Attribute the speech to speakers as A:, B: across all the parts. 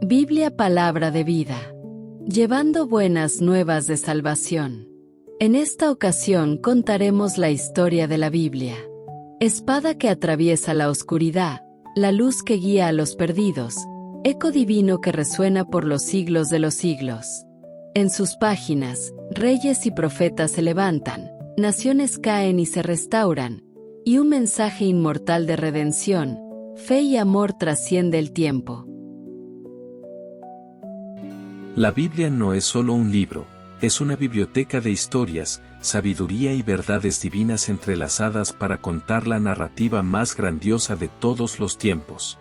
A: Biblia Palabra de Vida. Llevando buenas nuevas de salvación. En esta ocasión contaremos la historia de la Biblia. Espada que atraviesa la oscuridad, la luz que guía a los perdidos, eco divino que resuena por los siglos de los siglos. En sus páginas, reyes y profetas se levantan, naciones caen y se restauran, y un mensaje inmortal de redención, fe y amor trasciende el tiempo.
B: La Biblia no es solo un libro, es una biblioteca de historias, sabiduría y verdades divinas entrelazadas para contar la narrativa más grandiosa de todos los tiempos.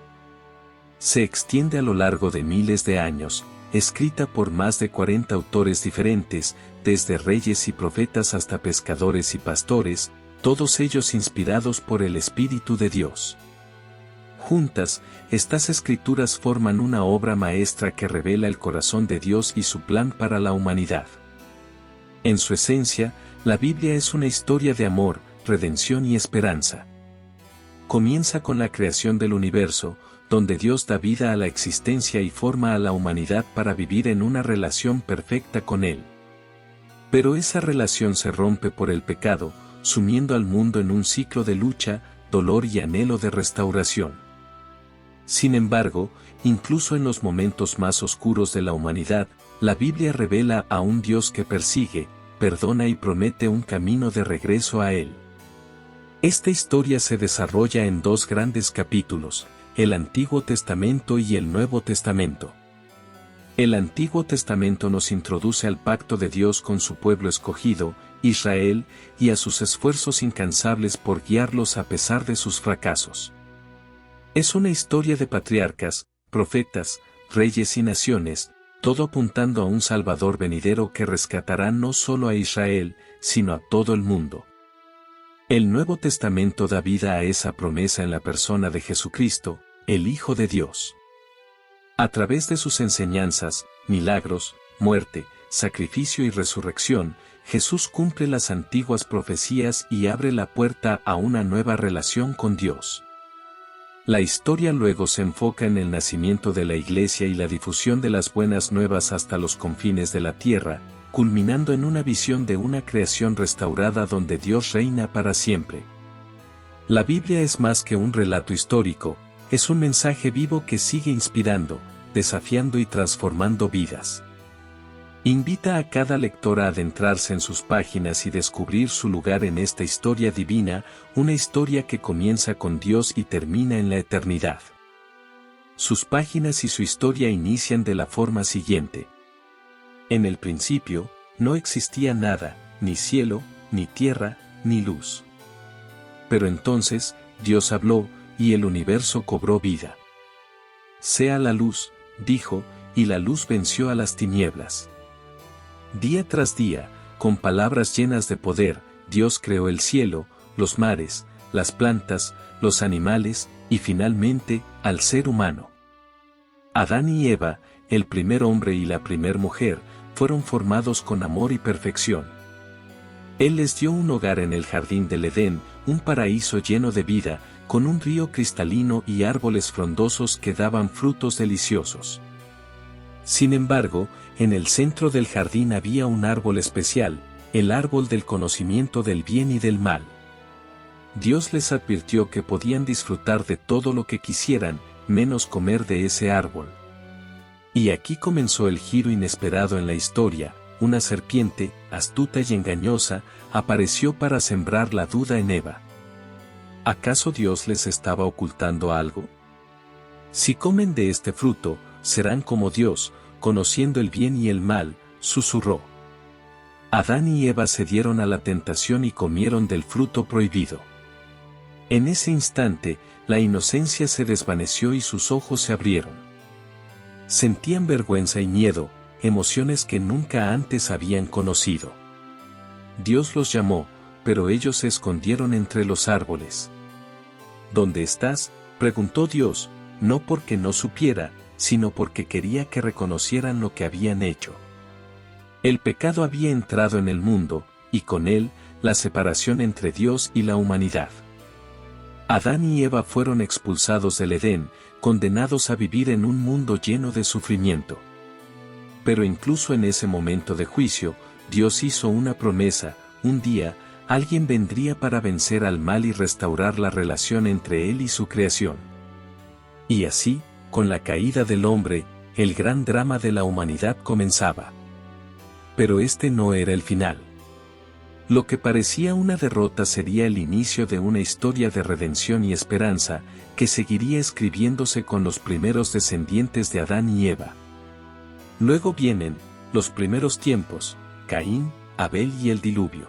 B: Se extiende a lo largo de miles de años, escrita por más de 40 autores diferentes, desde reyes y profetas hasta pescadores y pastores, todos ellos inspirados por el Espíritu de Dios. Juntas, estas escrituras forman una obra maestra que revela el corazón de Dios y su plan para la humanidad. En su esencia, la Biblia es una historia de amor, redención y esperanza. Comienza con la creación del universo, donde Dios da vida a la existencia y forma a la humanidad para vivir en una relación perfecta con Él. Pero esa relación se rompe por el pecado, sumiendo al mundo en un ciclo de lucha, dolor y anhelo de restauración. Sin embargo, incluso en los momentos más oscuros de la humanidad, la Biblia revela a un Dios que persigue, perdona y promete un camino de regreso a Él. Esta historia se desarrolla en dos grandes capítulos, el Antiguo Testamento y el Nuevo Testamento. El Antiguo Testamento nos introduce al pacto de Dios con su pueblo escogido, Israel, y a sus esfuerzos incansables por guiarlos a pesar de sus fracasos. Es una historia de patriarcas, profetas, reyes y naciones, todo apuntando a un Salvador venidero que rescatará no solo a Israel, sino a todo el mundo. El Nuevo Testamento da vida a esa promesa en la persona de Jesucristo, el Hijo de Dios. A través de sus enseñanzas, milagros, muerte, sacrificio y resurrección, Jesús cumple las antiguas profecías y abre la puerta a una nueva relación con Dios. La historia luego se enfoca en el nacimiento de la Iglesia y la difusión de las buenas nuevas hasta los confines de la tierra, culminando en una visión de una creación restaurada donde Dios reina para siempre. La Biblia es más que un relato histórico, es un mensaje vivo que sigue inspirando, desafiando y transformando vidas. Invita a cada lector a adentrarse en sus páginas y descubrir su lugar en esta historia divina, una historia que comienza con Dios y termina en la eternidad. Sus páginas y su historia inician de la forma siguiente. En el principio, no existía nada, ni cielo, ni tierra, ni luz. Pero entonces, Dios habló, y el universo cobró vida. Sea la luz, dijo, y la luz venció a las tinieblas. Día tras día, con palabras llenas de poder, Dios creó el cielo, los mares, las plantas, los animales, y finalmente, al ser humano. Adán y Eva, el primer hombre y la primer mujer, fueron formados con amor y perfección. Él les dio un hogar en el jardín del Edén, un paraíso lleno de vida, con un río cristalino y árboles frondosos que daban frutos deliciosos. Sin embargo, en el centro del jardín había un árbol especial, el árbol del conocimiento del bien y del mal. Dios les advirtió que podían disfrutar de todo lo que quisieran, menos comer de ese árbol. Y aquí comenzó el giro inesperado en la historia. Una serpiente, astuta y engañosa, apareció para sembrar la duda en Eva. ¿Acaso Dios les estaba ocultando algo? Si comen de este fruto, serán como Dios, conociendo el bien y el mal, susurró. Adán y Eva cedieron a la tentación y comieron del fruto prohibido. En ese instante, la inocencia se desvaneció y sus ojos se abrieron. Sentían vergüenza y miedo, emociones que nunca antes habían conocido. Dios los llamó, pero ellos se escondieron entre los árboles. ¿Dónde estás?, preguntó Dios, no porque no supiera, sino porque quería que reconocieran lo que habían hecho. El pecado había entrado en el mundo, y con él, la separación entre Dios y la humanidad. Adán y Eva fueron expulsados del Edén, condenados a vivir en un mundo lleno de sufrimiento. Pero incluso en ese momento de juicio, Dios hizo una promesa: un día, alguien vendría para vencer al mal y restaurar la relación entre él y su creación. Y así, con la caída del hombre, el gran drama de la humanidad comenzaba. Pero este no era el final. Lo que parecía una derrota sería el inicio de una historia de redención y esperanza, que seguiría escribiéndose con los primeros descendientes de Adán y Eva. Luego vienen los primeros tiempos: Caín, Abel y el diluvio.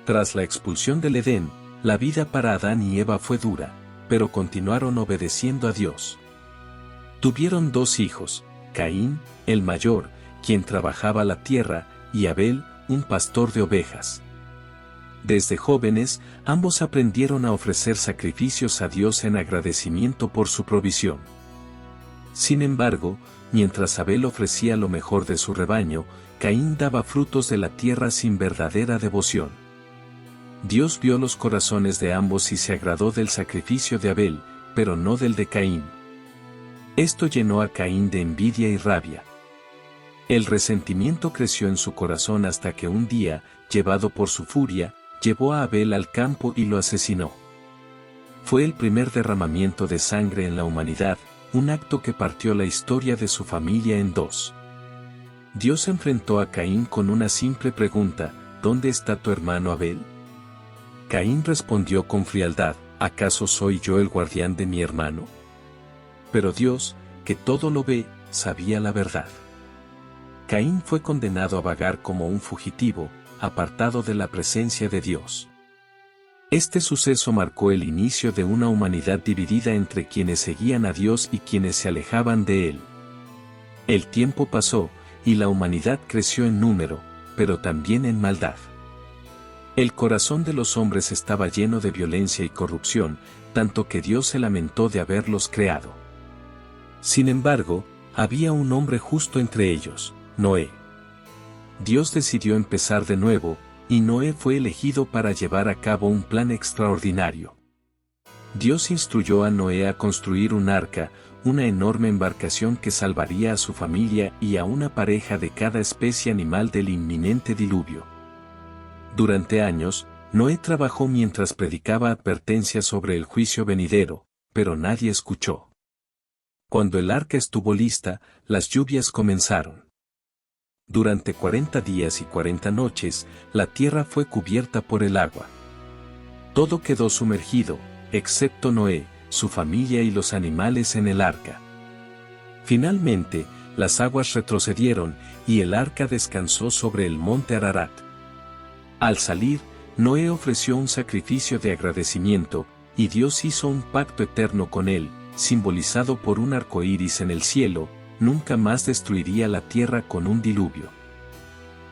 B: Tras la expulsión del Edén, la vida para Adán y Eva fue dura, pero continuaron obedeciendo a Dios. Tuvieron 2 hijos: Caín, el mayor, quien trabajaba la tierra, y Abel, un pastor de ovejas. Desde jóvenes, ambos aprendieron a ofrecer sacrificios a Dios en agradecimiento por su provisión. Sin embargo, mientras Abel ofrecía lo mejor de su rebaño, Caín daba frutos de la tierra sin verdadera devoción. Dios vio los corazones de ambos y se agradó del sacrificio de Abel, pero no del de Caín. Esto llenó a Caín de envidia y rabia. El resentimiento creció en su corazón hasta que un día, llevado por su furia, llevó a Abel al campo y lo asesinó. Fue el primer derramamiento de sangre en la humanidad, un acto que partió la historia de su familia en 2. Dios enfrentó a Caín con una simple pregunta: ¿dónde está tu hermano Abel? Caín respondió con frialdad: ¿acaso soy yo el guardián de mi hermano? Pero Dios, que todo lo ve, sabía la verdad. Caín fue condenado a vagar como un fugitivo, apartado de la presencia de Dios. Este suceso marcó el inicio de una humanidad dividida entre quienes seguían a Dios y quienes se alejaban de Él. El tiempo pasó, y la humanidad creció en número, pero también en maldad. El corazón de los hombres estaba lleno de violencia y corrupción, tanto que Dios se lamentó de haberlos creado. Sin embargo, había un hombre justo entre ellos: Noé. Dios decidió empezar de nuevo, y Noé fue elegido para llevar a cabo un plan extraordinario. Dios instruyó a Noé a construir un arca, una enorme embarcación que salvaría a su familia y a una pareja de cada especie animal del inminente diluvio. Durante años, Noé trabajó mientras predicaba advertencias sobre el juicio venidero, pero nadie escuchó. Cuando el arca estuvo lista, las lluvias comenzaron. Durante 40 días y 40 noches, la tierra fue cubierta por el agua. Todo quedó sumergido, excepto Noé, su familia y los animales en el arca. Finalmente, las aguas retrocedieron, y el arca descansó sobre el monte Ararat. Al salir, Noé ofreció un sacrificio de agradecimiento, y Dios hizo un pacto eterno con él, simbolizado por un arco iris en el cielo: nunca más destruiría la tierra con un diluvio.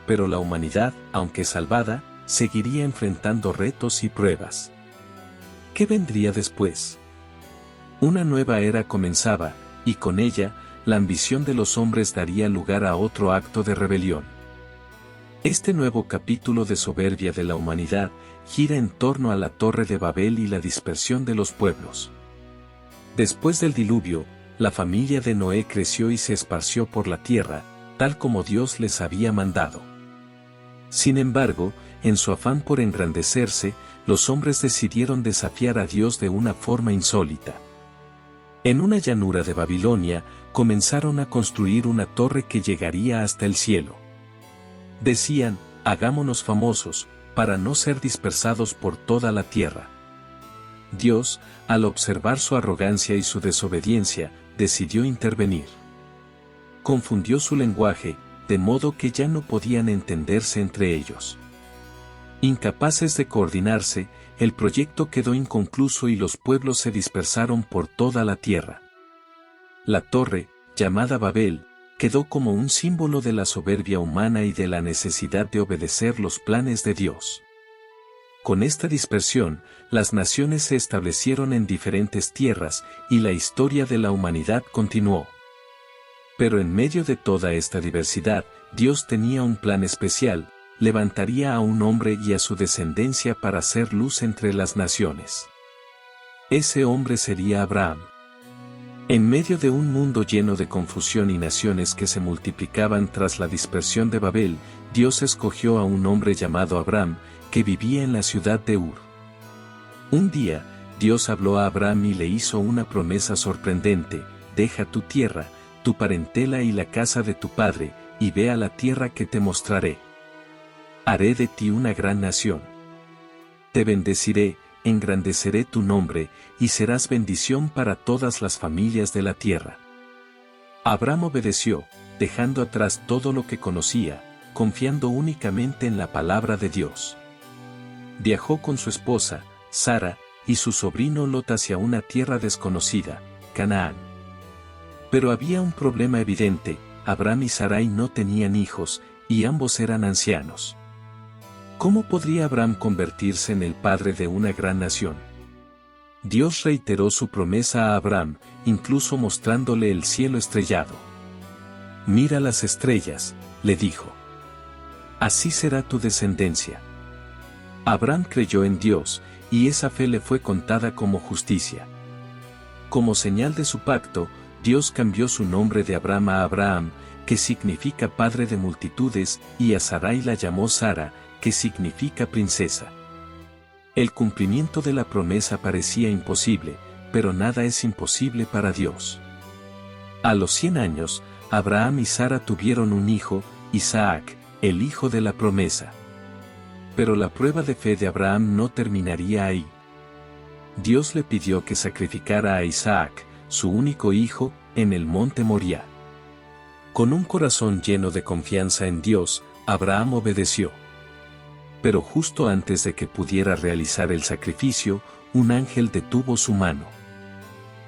B: Pero la humanidad, aunque salvada, seguiría enfrentando retos y pruebas. ¿Qué vendría después? Una nueva era comenzaba, y con ella, la ambición de los hombres daría lugar a otro acto de rebelión. Este nuevo capítulo de soberbia de la humanidad gira en torno a la Torre de Babel y la dispersión de los pueblos. Después del diluvio, la familia de Noé creció y se esparció por la tierra, tal como Dios les había mandado. Sin embargo, en su afán por engrandecerse, los hombres decidieron desafiar a Dios de una forma insólita. En una llanura de Babilonia, comenzaron a construir una torre que llegaría hasta el cielo. Decían: hagámonos famosos, para no ser dispersados por toda la tierra. Dios, al observar su arrogancia y su desobediencia, decidió intervenir. Confundió su lenguaje, de modo que ya no podían entenderse entre ellos. Incapaces de coordinarse, el proyecto quedó inconcluso y los pueblos se dispersaron por toda la tierra. La torre, llamada Babel, quedó como un símbolo de la soberbia humana y de la necesidad de obedecer los planes de Dios. Con esta dispersión, las naciones se establecieron en diferentes tierras, y la historia de la humanidad continuó. Pero en medio de toda esta diversidad, Dios tenía un plan especial: levantaría a un hombre y a su descendencia para hacer luz entre las naciones. Ese hombre sería Abraham. En medio de un mundo lleno de confusión y naciones que se multiplicaban tras la dispersión de Babel, Dios escogió a un hombre llamado Abraham, que vivía en la ciudad de Ur. Un día, Dios habló a Abraham y le hizo una promesa sorprendente: deja tu tierra, tu parentela y la casa de tu padre, y ve a la tierra que te mostraré. Haré de ti una gran nación. Te bendeciré, engrandeceré tu nombre, y serás bendición para todas las familias de la tierra. Abraham obedeció, dejando atrás todo lo que conocía, confiando únicamente en la palabra de Dios. Viajó con su esposa, Sara, y su sobrino Lot hacia una tierra desconocida, Canaán. Pero había un problema evidente: Abraham y Sarai no tenían hijos, y ambos eran ancianos. ¿Cómo podría Abraham convertirse en el padre de una gran nación? Dios reiteró su promesa a Abraham, incluso mostrándole el cielo estrellado. Mira las estrellas, le dijo. Así será tu descendencia. Abraham creyó en Dios, y esa fe le fue contada como justicia. Como señal de su pacto, Dios cambió su nombre de Abraham a Abraham, que significa padre de multitudes, y a Sarai la llamó Sara, que significa princesa. El cumplimiento de la promesa parecía imposible, pero nada es imposible para Dios. A los 100 años, Abraham y Sara tuvieron un hijo, Isaac, el hijo de la promesa. Pero la prueba de fe de Abraham no terminaría ahí. Dios le pidió que sacrificara a Isaac, su único hijo, en el monte Moriah. Con un corazón lleno de confianza en Dios, Abraham obedeció. Pero justo antes de que pudiera realizar el sacrificio, un ángel detuvo su mano.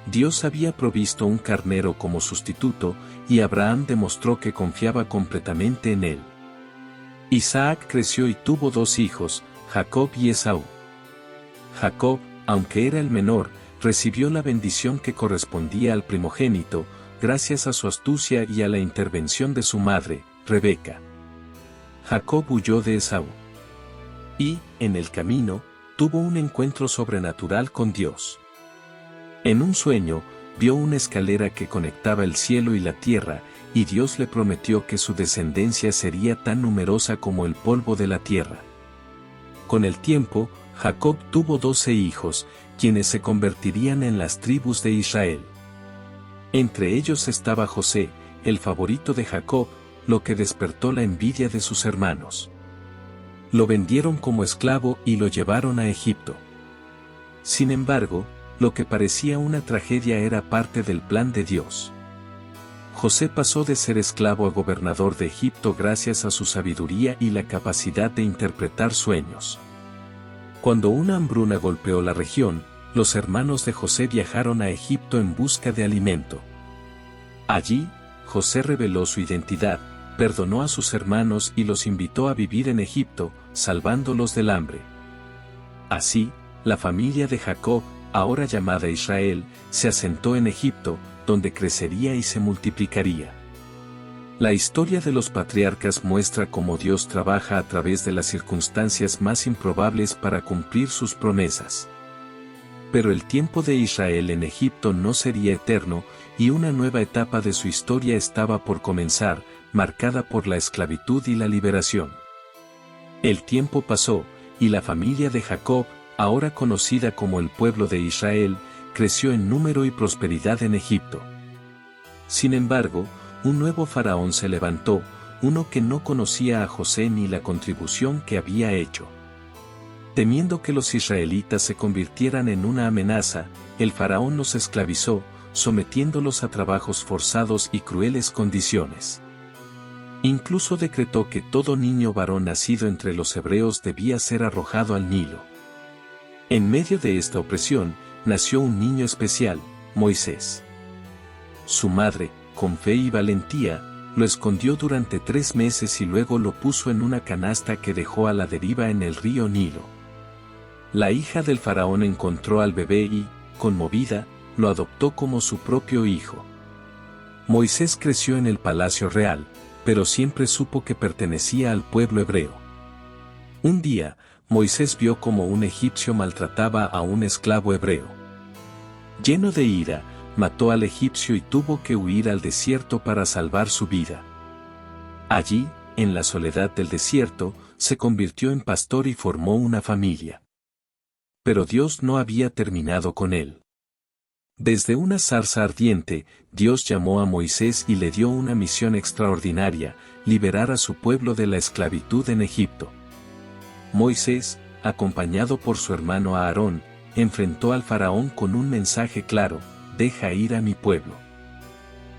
B: Dios había provisto un carnero como sustituto, y Abraham demostró que confiaba completamente en él. Isaac creció y tuvo 2 hijos, Jacob y Esaú. Jacob, aunque era el menor, recibió la bendición que correspondía al primogénito, gracias a su astucia y a la intervención de su madre, Rebeca. Jacob huyó de Esaú. Y, en el camino, tuvo un encuentro sobrenatural con Dios. En un sueño, vio una escalera que conectaba el cielo y la tierra, y Dios le prometió que su descendencia sería tan numerosa como el polvo de la tierra. Con el tiempo, Jacob tuvo 12 hijos, quienes se convertirían en las tribus de Israel. Entre ellos estaba José, el favorito de Jacob, lo que despertó la envidia de sus hermanos. Lo vendieron como esclavo y lo llevaron a Egipto. Sin embargo, lo que parecía una tragedia era parte del plan de Dios. José pasó de ser esclavo a gobernador de Egipto gracias a su sabiduría y la capacidad de interpretar sueños. Cuando una hambruna golpeó la región, los hermanos de José viajaron a Egipto en busca de alimento. Allí, José reveló su identidad, perdonó a sus hermanos y los invitó a vivir en Egipto, salvándolos del hambre. Así, la familia de Jacob, ahora llamada Israel, se asentó en Egipto, donde crecería y se multiplicaría. La historia de los patriarcas muestra cómo Dios trabaja a través de las circunstancias más improbables para cumplir sus promesas. Pero el tiempo de Israel en Egipto no sería eterno, y una nueva etapa de su historia estaba por comenzar, marcada por la esclavitud y la liberación. El tiempo pasó, y la familia de Jacob, ahora conocida como el pueblo de Israel, creció en número y prosperidad en Egipto. Sin embargo, un nuevo faraón se levantó, uno que no conocía a José ni la contribución que había hecho. Temiendo que los israelitas se convirtieran en una amenaza, el faraón los esclavizó, sometiéndolos a trabajos forzados y crueles condiciones. Incluso decretó que todo niño varón nacido entre los hebreos debía ser arrojado al Nilo. En medio de esta opresión, nació un niño especial, Moisés. Su madre, con fe y valentía, lo escondió durante 3 meses y luego lo puso en una canasta que dejó a la deriva en el río Nilo. La hija del faraón encontró al bebé y, conmovida, lo adoptó como su propio hijo. Moisés creció en el palacio real, pero siempre supo que pertenecía al pueblo hebreo. Un día, Moisés vio cómo un egipcio maltrataba a un esclavo hebreo. Lleno de ira, mató al egipcio y tuvo que huir al desierto para salvar su vida. Allí, en la soledad del desierto, se convirtió en pastor y formó una familia. Pero Dios no había terminado con él. Desde una zarza ardiente, Dios llamó a Moisés y le dio una misión extraordinaria: liberar a su pueblo de la esclavitud en Egipto. Moisés, acompañado por su hermano Aarón, enfrentó al faraón con un mensaje claro: deja ir a mi pueblo.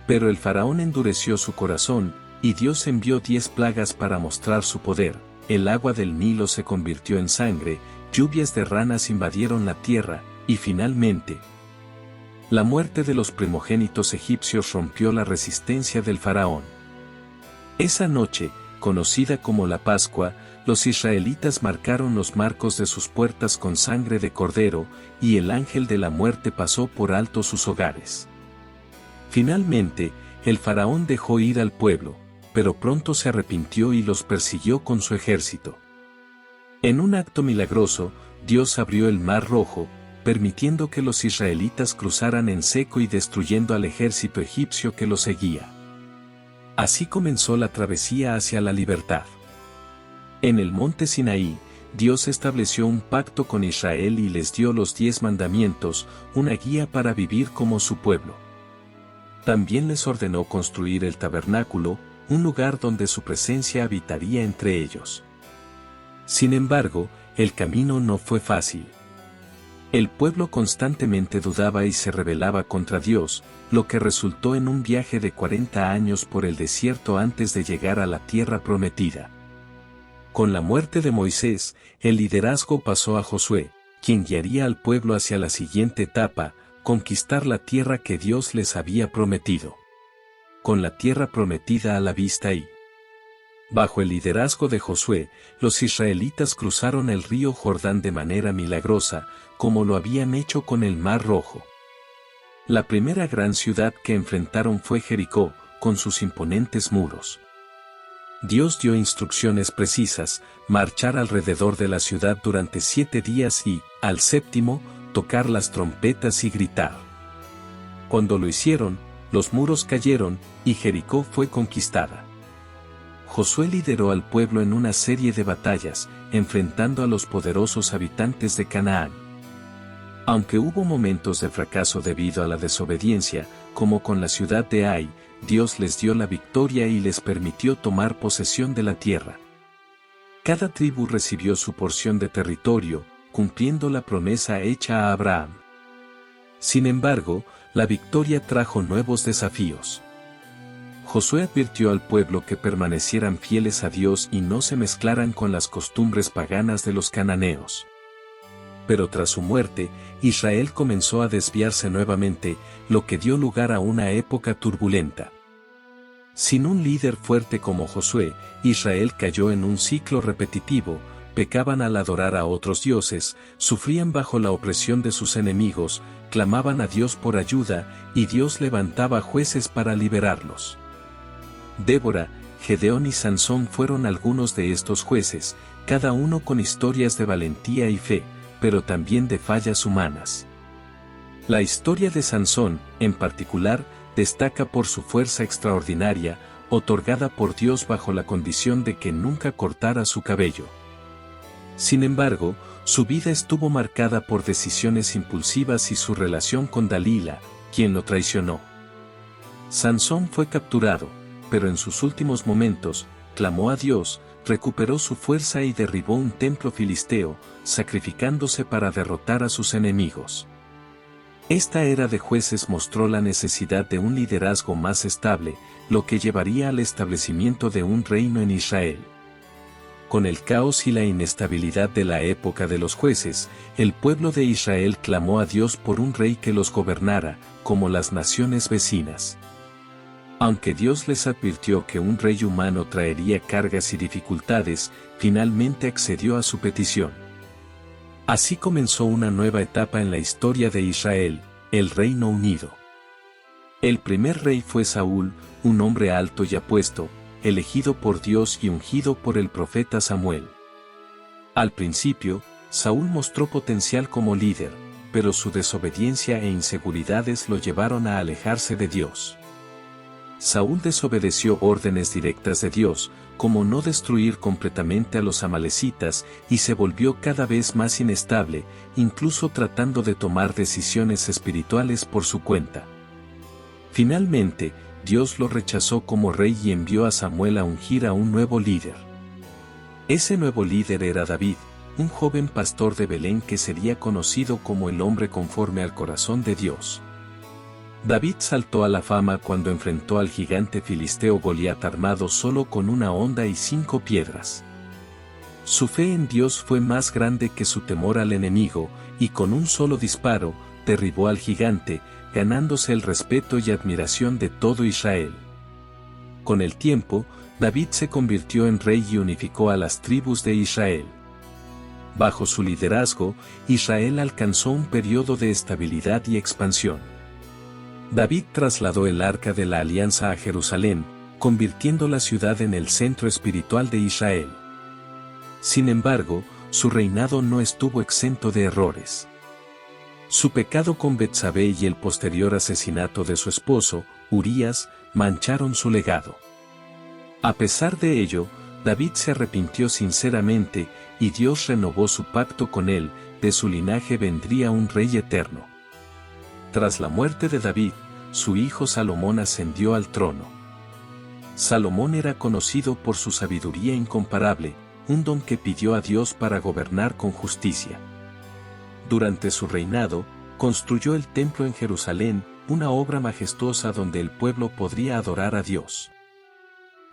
B: Pero el faraón endureció su corazón, y Dios envió 10 plagas para mostrar su poder. El agua del Nilo se convirtió en sangre, lluvias de ranas invadieron la tierra, y finalmente, la muerte de los primogénitos egipcios rompió la resistencia del faraón. Esa noche, conocida como la Pascua, los israelitas marcaron los marcos de sus puertas con sangre de cordero, y el ángel de la muerte pasó por alto sus hogares. Finalmente, el faraón dejó ir al pueblo, pero pronto se arrepintió y los persiguió con su ejército. En un acto milagroso, Dios abrió el Mar Rojo, permitiendo que los israelitas cruzaran en seco y destruyendo al ejército egipcio que los seguía. Así comenzó la travesía hacia la libertad. En el monte Sinaí, Dios estableció un pacto con Israel y les dio los 10 mandamientos, una guía para vivir como su pueblo. También les ordenó construir el tabernáculo, un lugar donde su presencia habitaría entre ellos. Sin embargo, el camino no fue fácil. El pueblo constantemente dudaba y se rebelaba contra Dios, lo que resultó en un viaje de 40 años por el desierto antes de llegar a la tierra prometida. Con la muerte de Moisés, el liderazgo pasó a Josué, quien guiaría al pueblo hacia la siguiente etapa: conquistar la tierra que Dios les había prometido. Con la tierra prometida a la vista y bajo el liderazgo de Josué, los israelitas cruzaron el río Jordán de manera milagrosa, como lo habían hecho con el Mar Rojo. La primera gran ciudad que enfrentaron fue Jericó, con sus imponentes muros. Dios dio instrucciones precisas: marchar alrededor de la ciudad durante 7 días y, al séptimo, tocar las trompetas y gritar. Cuando lo hicieron, los muros cayeron, y Jericó fue conquistada. Josué lideró al pueblo en una serie de batallas, enfrentando a los poderosos habitantes de Canaán. Aunque hubo momentos de fracaso debido a la desobediencia, como con la ciudad de Ai, Dios les dio la victoria y les permitió tomar posesión de la tierra. Cada tribu recibió su porción de territorio, cumpliendo la promesa hecha a Abraham. Sin embargo, la victoria trajo nuevos desafíos. Josué advirtió al pueblo que permanecieran fieles a Dios y no se mezclaran con las costumbres paganas de los cananeos. Pero tras su muerte, Israel comenzó a desviarse nuevamente, lo que dio lugar a una época turbulenta. Sin un líder fuerte como Josué, Israel cayó en un ciclo repetitivo: pecaban al adorar a otros dioses, sufrían bajo la opresión de sus enemigos, clamaban a Dios por ayuda, y Dios levantaba jueces para liberarlos. Débora, Gedeón y Sansón fueron algunos de estos jueces, cada uno con historias de valentía y fe, pero también de fallas humanas. La historia de Sansón, en particular, destaca por su fuerza extraordinaria, otorgada por Dios bajo la condición de que nunca cortara su cabello. Sin embargo, su vida estuvo marcada por decisiones impulsivas y su relación con Dalila, quien lo traicionó. Sansón fue capturado, pero en sus últimos momentos, clamó a Dios, recuperó su fuerza y derribó un templo filisteo, sacrificándose para derrotar a sus enemigos. Esta era de jueces mostró la necesidad de un liderazgo más estable, lo que llevaría al establecimiento de un reino en Israel. Con el caos y la inestabilidad de la época de los jueces, el pueblo de Israel clamó a Dios por un rey que los gobernara, como las naciones vecinas. Aunque Dios les advirtió que un rey humano traería cargas y dificultades, finalmente accedió a su petición. Así comenzó una nueva etapa en la historia de Israel, el Reino Unido. El primer rey fue Saúl, un hombre alto y apuesto, elegido por Dios y ungido por el profeta Samuel. Al principio, Saúl mostró potencial como líder, pero su desobediencia e inseguridades lo llevaron a alejarse de Dios. Saúl desobedeció órdenes directas de Dios, como no destruir completamente a los amalecitas, y se volvió cada vez más inestable, incluso tratando de tomar decisiones espirituales por su cuenta. Finalmente, Dios lo rechazó como rey y envió a Samuel a ungir a un nuevo líder. Ese nuevo líder era David, un joven pastor de Belén que sería conocido como el hombre conforme al corazón de Dios. David saltó a la fama cuando enfrentó al gigante filisteo Goliat armado solo con una honda y 5 piedras. Su fe en Dios fue más grande que su temor al enemigo, y con un solo disparo, derribó al gigante, ganándose el respeto y admiración de todo Israel. Con el tiempo, David se convirtió en rey y unificó a las tribus de Israel. Bajo su liderazgo, Israel alcanzó un periodo de estabilidad y expansión. David trasladó el Arca de la Alianza a Jerusalén, convirtiendo la ciudad en el centro espiritual de Israel. Sin embargo, su reinado no estuvo exento de errores. Su pecado con Betsabé y el posterior asesinato de su esposo, Urías, mancharon su legado. A pesar de ello, David se arrepintió sinceramente, y Dios renovó su pacto con él, de su linaje vendría un rey eterno. Tras la muerte de David, su hijo Salomón ascendió al trono. Salomón era conocido por su sabiduría incomparable, un don que pidió a Dios para gobernar con justicia. Durante su reinado, construyó el templo en Jerusalén, una obra majestuosa donde el pueblo podría adorar a Dios.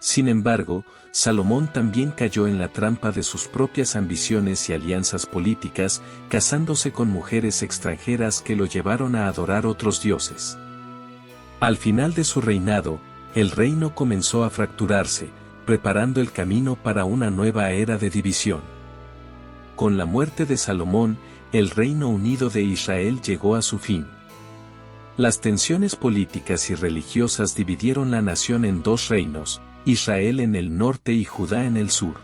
B: Sin embargo, Salomón también cayó en la trampa de sus propias ambiciones y alianzas políticas, casándose con mujeres extranjeras que lo llevaron a adorar otros dioses. Al final de su reinado, el reino comenzó a fracturarse, preparando el camino para una nueva era de división. Con la muerte de Salomón, el Reino Unido de Israel llegó a su fin. Las tensiones políticas y religiosas dividieron la nación en 2 reinos, Israel en el norte y Judá en el sur.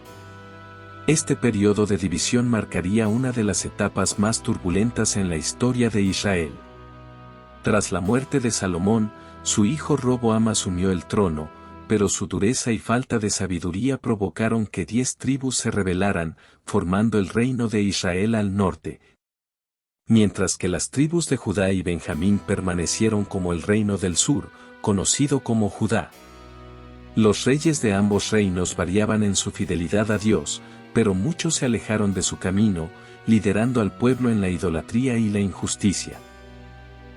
B: Este periodo de división marcaría una de las etapas más turbulentas en la historia de Israel. Tras la muerte de Salomón, su hijo Roboam asumió el trono, pero su dureza y falta de sabiduría provocaron que 10 tribus se rebelaran, formando el reino de Israel al norte, mientras que las tribus de Judá y Benjamín permanecieron como el reino del sur, conocido como Judá. Los reyes de ambos reinos variaban en su fidelidad a Dios, pero muchos se alejaron de su camino, liderando al pueblo en la idolatría y la injusticia.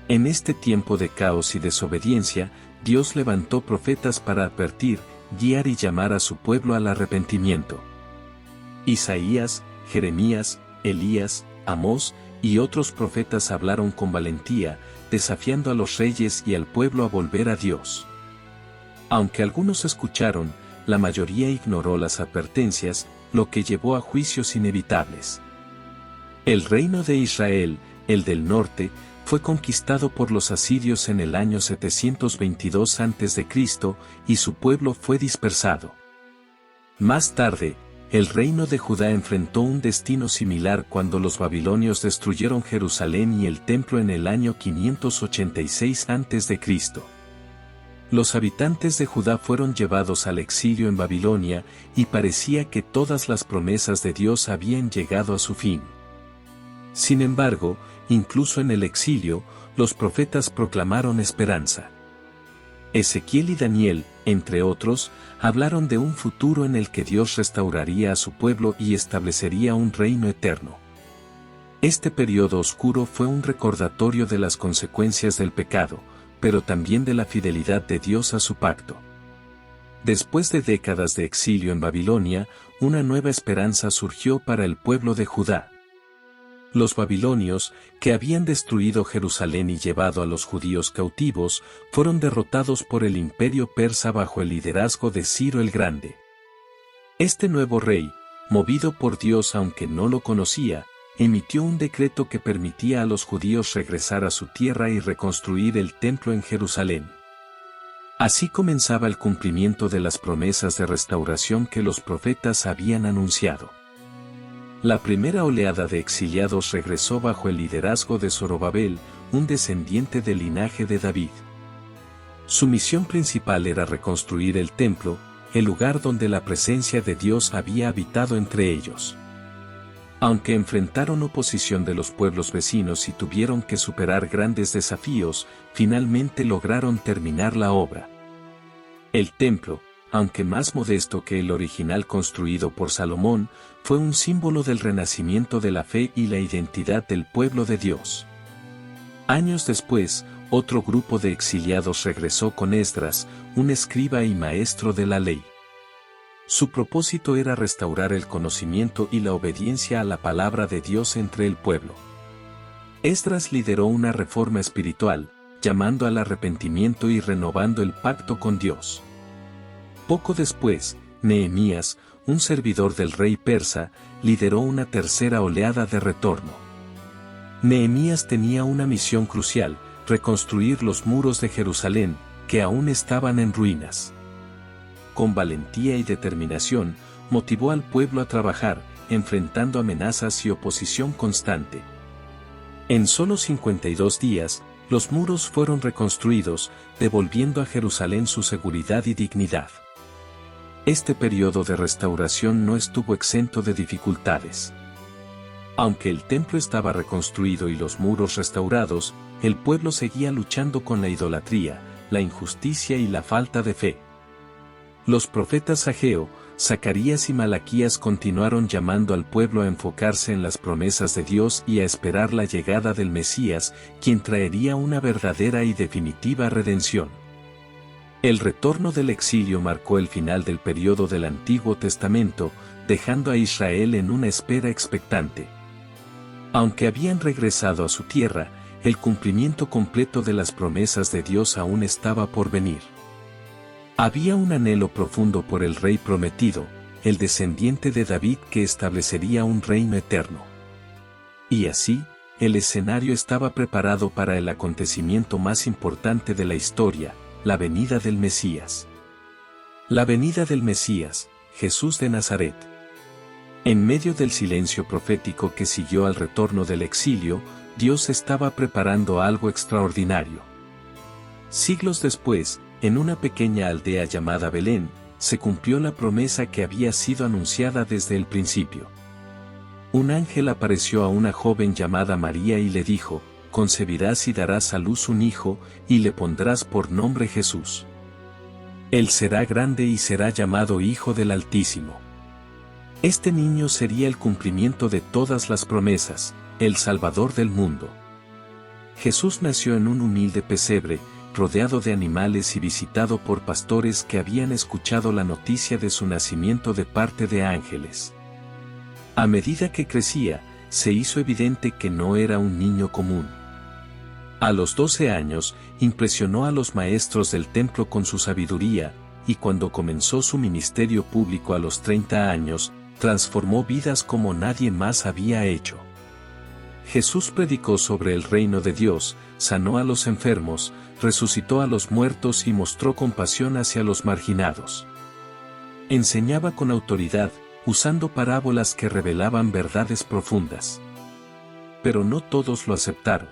B: En este tiempo de caos y desobediencia, Dios levantó profetas para advertir, guiar y llamar a su pueblo al arrepentimiento. Isaías, Jeremías, Elías, Amós y otros profetas hablaron con valentía, desafiando a los reyes y al pueblo a volver a Dios. Aunque algunos escucharon, la mayoría ignoró las advertencias, lo que llevó a juicios inevitables. El reino de Israel, el del norte, fue conquistado por los asirios en el año 722 a.C. y su pueblo fue dispersado. Más tarde, el reino de Judá enfrentó un destino similar cuando los babilonios destruyeron Jerusalén y el templo en el año 586 a.C. Los habitantes de Judá fueron llevados al exilio en Babilonia, y parecía que todas las promesas de Dios habían llegado a su fin. Sin embargo, incluso en el exilio, los profetas proclamaron esperanza. Ezequiel y Daniel, entre otros, hablaron de un futuro en el que Dios restauraría a su pueblo y establecería un reino eterno. Este periodo oscuro fue un recordatorio de las consecuencias del pecado, pero también de la fidelidad de Dios a su pacto. Después de décadas de exilio en Babilonia, una nueva esperanza surgió para el pueblo de Judá. Los babilonios, que habían destruido Jerusalén y llevado a los judíos cautivos, fueron derrotados por el imperio persa bajo el liderazgo de Ciro el Grande. Este nuevo rey, movido por Dios aunque no lo conocía, emitió un decreto que permitía a los judíos regresar a su tierra y reconstruir el templo en Jerusalén. Así comenzaba el cumplimiento de las promesas de restauración que los profetas habían anunciado. La primera oleada de exiliados regresó bajo el liderazgo de Zorobabel, un descendiente del linaje de David. Su misión principal era reconstruir el templo, el lugar donde la presencia de Dios había habitado entre ellos. Aunque enfrentaron oposición de los pueblos vecinos y tuvieron que superar grandes desafíos, finalmente lograron terminar la obra. El templo, aunque más modesto que el original construido por Salomón, fue un símbolo del renacimiento de la fe y la identidad del pueblo de Dios. Años después, otro grupo de exiliados regresó con Esdras, un escriba y maestro de la ley. Su propósito era restaurar el conocimiento y la obediencia a la palabra de Dios entre el pueblo. Esdras lideró una reforma espiritual, llamando al arrepentimiento y renovando el pacto con Dios. Poco después, Nehemías, un servidor del rey persa, lideró una tercera oleada de retorno. Nehemías tenía una misión crucial: reconstruir los muros de Jerusalén, que aún estaban en ruinas. Con valentía y determinación, motivó al pueblo a trabajar, enfrentando amenazas y oposición constante. En solo 52 días, los muros fueron reconstruidos, devolviendo a Jerusalén su seguridad y dignidad. Este periodo de restauración no estuvo exento de dificultades. Aunque el templo estaba reconstruido y los muros restaurados, el pueblo seguía luchando con la idolatría, la injusticia y la falta de fe. Los profetas Ageo, Zacarías y Malaquías continuaron llamando al pueblo a enfocarse en las promesas de Dios y a esperar la llegada del Mesías, quien traería una verdadera y definitiva redención. El retorno del exilio marcó el final del periodo del Antiguo Testamento, dejando a Israel en una espera expectante. Aunque habían regresado a su tierra, el cumplimiento completo de las promesas de Dios aún estaba por venir. Había un anhelo profundo por el rey prometido, el descendiente de David que establecería un reino eterno. Y así, el escenario estaba preparado para el acontecimiento más importante de la historia, la venida del Mesías. La venida del Mesías, Jesús de Nazaret. En medio del silencio profético que siguió al retorno del exilio, Dios estaba preparando algo extraordinario. Siglos después, en una pequeña aldea llamada Belén, se cumplió la promesa que había sido anunciada desde el principio. Un ángel apareció a una joven llamada María y le dijo: concebirás y darás a luz un hijo, y le pondrás por nombre Jesús. Él será grande y será llamado Hijo del Altísimo. Este niño sería el cumplimiento de todas las promesas, el Salvador del mundo. Jesús nació en un humilde pesebre, rodeado de animales y visitado por pastores que habían escuchado la noticia de su nacimiento de parte de ángeles. A medida que crecía, se hizo evidente que no era un niño común. A los 12 años, impresionó a los maestros del templo con su sabiduría, y cuando comenzó su ministerio público a los 30 años, transformó vidas como nadie más había hecho. Jesús predicó sobre el reino de Dios, sanó a los enfermos, resucitó a los muertos y mostró compasión hacia los marginados. Enseñaba con autoridad, usando parábolas que revelaban verdades profundas. Pero no todos lo aceptaron.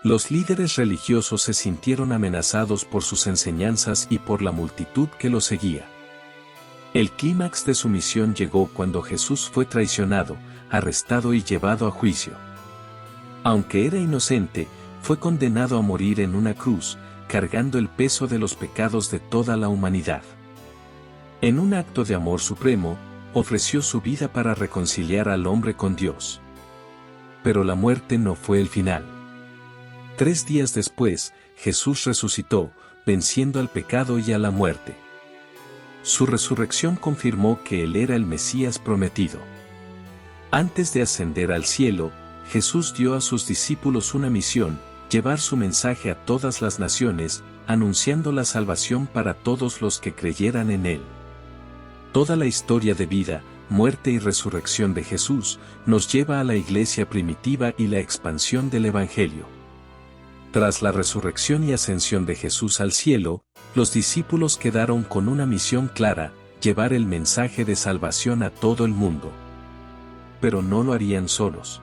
B: Los líderes religiosos se sintieron amenazados por sus enseñanzas y por la multitud que lo seguía. El clímax de su misión llegó cuando Jesús fue traicionado, arrestado y llevado a juicio. Aunque era inocente, fue condenado a morir en una cruz, cargando el peso de los pecados de toda la humanidad. En un acto de amor supremo, ofreció su vida para reconciliar al hombre con Dios. Pero la muerte no fue el final. 3 días después, Jesús resucitó, venciendo al pecado y a la muerte. Su resurrección confirmó que Él era el Mesías prometido. Antes de ascender al cielo, Jesús dio a sus discípulos una misión: llevar su mensaje a todas las naciones, anunciando la salvación para todos los que creyeran en Él. Toda la historia de vida, muerte y resurrección de Jesús nos lleva a la iglesia primitiva y la expansión del Evangelio. Tras la resurrección y ascensión de Jesús al cielo, los discípulos quedaron con una misión clara: llevar el mensaje de salvación a todo el mundo. pero no lo harían solos.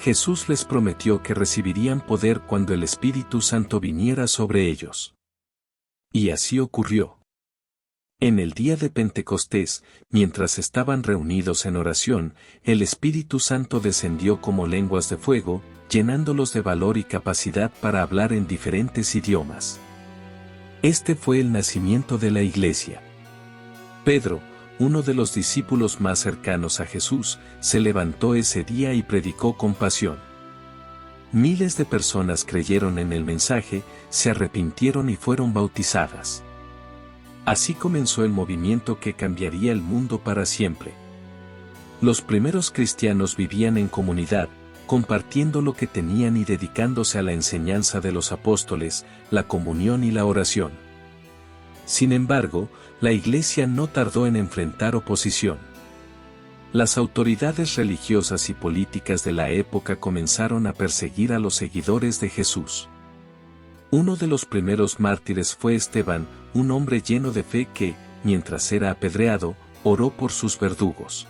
B: Jesús les prometió que recibirían poder cuando el Espíritu Santo viniera sobre ellos. Y así ocurrió. En el día de Pentecostés, mientras estaban reunidos en oración, el Espíritu Santo descendió como lenguas de fuego, llenándolos de valor y capacidad para hablar en diferentes idiomas. Este fue el nacimiento de la Iglesia. Pedro, uno de los discípulos más cercanos a Jesús, se levantó ese día y predicó con pasión. Miles de personas creyeron en el mensaje, se arrepintieron y fueron bautizadas. Así comenzó el movimiento que cambiaría el mundo para siempre. Los primeros cristianos vivían en comunidad, compartiendo lo que tenían y dedicándose a la enseñanza de los apóstoles, la comunión y la oración. Sin embargo, la Iglesia no tardó en enfrentar oposición. Las autoridades religiosas y políticas de la época comenzaron a perseguir a los seguidores de Jesús. Uno de los primeros mártires fue Esteban, un hombre lleno de fe que, mientras era apedreado, oró por sus verdugos.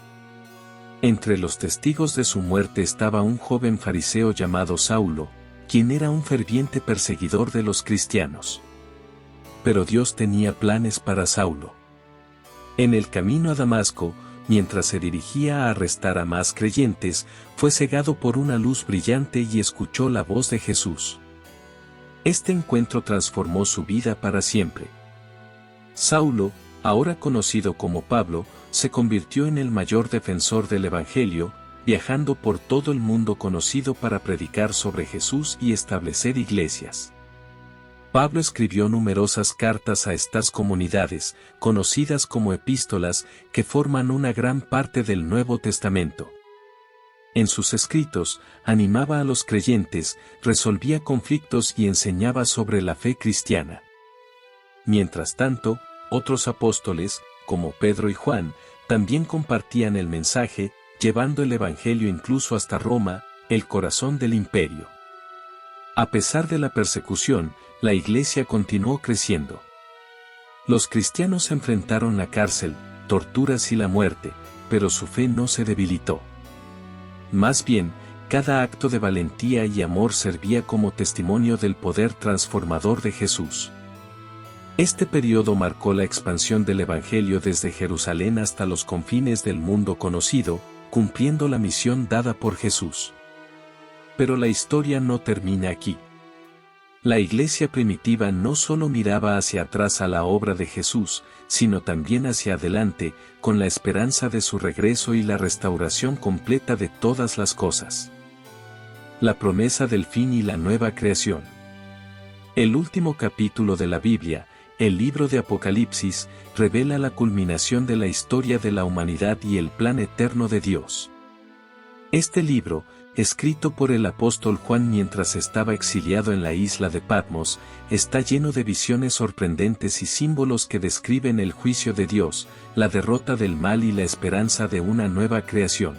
B: Entre los testigos de su muerte estaba un joven fariseo llamado Saulo, quien era un ferviente perseguidor de los cristianos. Pero Dios tenía planes para Saulo. En el camino a Damasco, mientras se dirigía a arrestar a más creyentes, fue cegado por una luz brillante y escuchó la voz de Jesús. Este encuentro transformó su vida para siempre. Saulo, ahora conocido como Pablo, se convirtió en el mayor defensor del Evangelio, viajando por todo el mundo conocido para predicar sobre Jesús y establecer iglesias. Pablo escribió numerosas cartas a estas comunidades, conocidas como epístolas, que forman una gran parte del Nuevo Testamento. En sus escritos, animaba a los creyentes, resolvía conflictos y enseñaba sobre la fe cristiana. Mientras tanto, otros apóstoles, como Pedro y Juan, también compartían el mensaje, llevando el Evangelio incluso hasta Roma, el corazón del imperio. A pesar de la persecución, la Iglesia continuó creciendo. Los cristianos enfrentaron la cárcel, torturas y la muerte, pero su fe no se debilitó. Más bien, cada acto de valentía y amor servía como testimonio del poder transformador de Jesús. Este periodo marcó la expansión del Evangelio desde Jerusalén hasta los confines del mundo conocido, cumpliendo la misión dada por Jesús. Pero la historia no termina aquí. La Iglesia primitiva no solo miraba hacia atrás a la obra de Jesús, sino también hacia adelante, con la esperanza de su regreso y la restauración completa de todas las cosas. La promesa del fin y la nueva creación. El último capítulo de la Biblia, el libro de Apocalipsis, revela la culminación de la historia de la humanidad y el plan eterno de Dios. Este libro, escrito por el apóstol Juan mientras estaba exiliado en la isla de Patmos, está lleno de visiones sorprendentes y símbolos que describen el juicio de Dios, la derrota del mal y la esperanza de una nueva creación.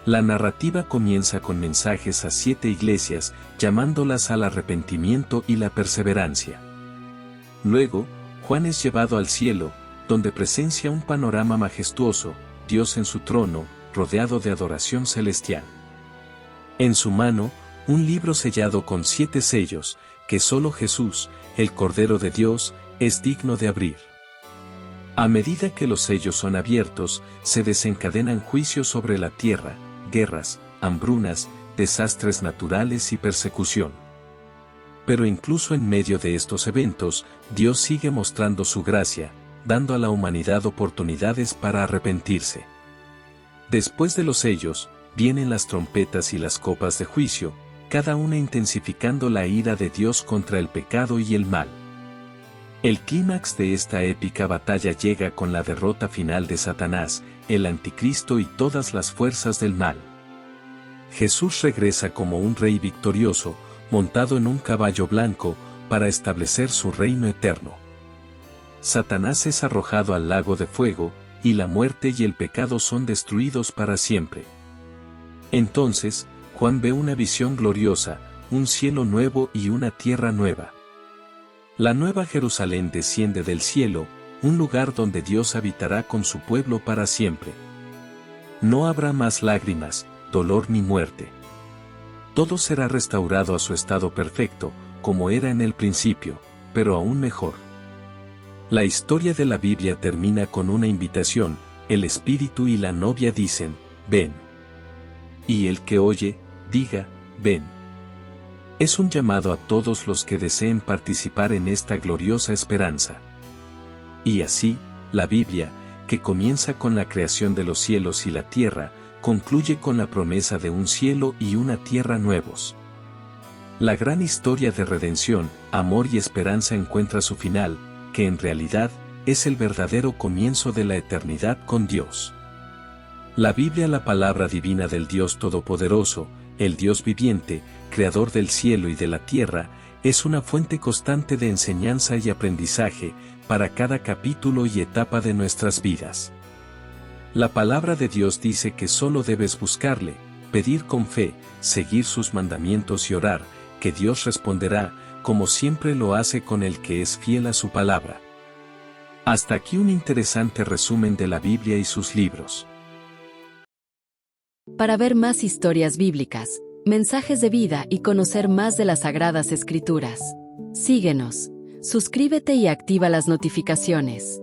B: La narrativa comienza con mensajes a 7 iglesias, llamándolas al arrepentimiento y la perseverancia. Luego, Juan es llevado al cielo, donde presencia un panorama majestuoso, Dios en su trono, rodeado de adoración celestial. En su mano, un libro sellado con 7 sellos, que solo Jesús, el Cordero de Dios, es digno de abrir. A medida que los sellos son abiertos, se desencadenan juicios sobre la tierra, guerras, hambrunas, desastres naturales y persecución. Pero incluso en medio de estos eventos, Dios sigue mostrando su gracia, dando a la humanidad oportunidades para arrepentirse. Después de los sellos, vienen las trompetas y las copas de juicio, cada una intensificando la ira de Dios contra el pecado y el mal. El clímax de esta épica batalla llega con la derrota final de Satanás, el anticristo y todas las fuerzas del mal. Jesús regresa como un rey victorioso, montado en un caballo blanco, para establecer su reino eterno. Satanás es arrojado al lago de fuego, y la muerte y el pecado son destruidos para siempre. Entonces, Juan ve una visión gloriosa, un cielo nuevo y una tierra nueva. La nueva Jerusalén desciende del cielo, un lugar donde Dios habitará con su pueblo para siempre. No habrá más lágrimas, dolor ni muerte. Todo será restaurado a su estado perfecto, como era en el principio, pero aún mejor. La historia de la Biblia termina con una invitación, el Espíritu y la novia dicen, ven. Y el que oye, diga, ven. Es un llamado a todos los que deseen participar en esta gloriosa esperanza. Y así, la Biblia, que comienza con la creación de los cielos y la tierra, concluye con la promesa de un cielo y una tierra nuevos. La gran historia de redención, amor y esperanza encuentra su final, que en realidad es el verdadero comienzo de la eternidad con Dios. La Biblia, la palabra divina del Dios Todopoderoso, el Dios viviente, creador del cielo y de la tierra, es una fuente constante de enseñanza y aprendizaje para cada capítulo y etapa de nuestras vidas. La palabra de Dios dice que solo debes buscarle, pedir con fe, seguir sus mandamientos y orar, que Dios responderá, como siempre lo hace con el que es fiel a su palabra. Hasta aquí un interesante resumen de la Biblia y sus libros.
A: Para ver más historias bíblicas, mensajes de vida y conocer más de las Sagradas Escrituras, síguenos, suscríbete y activa las notificaciones.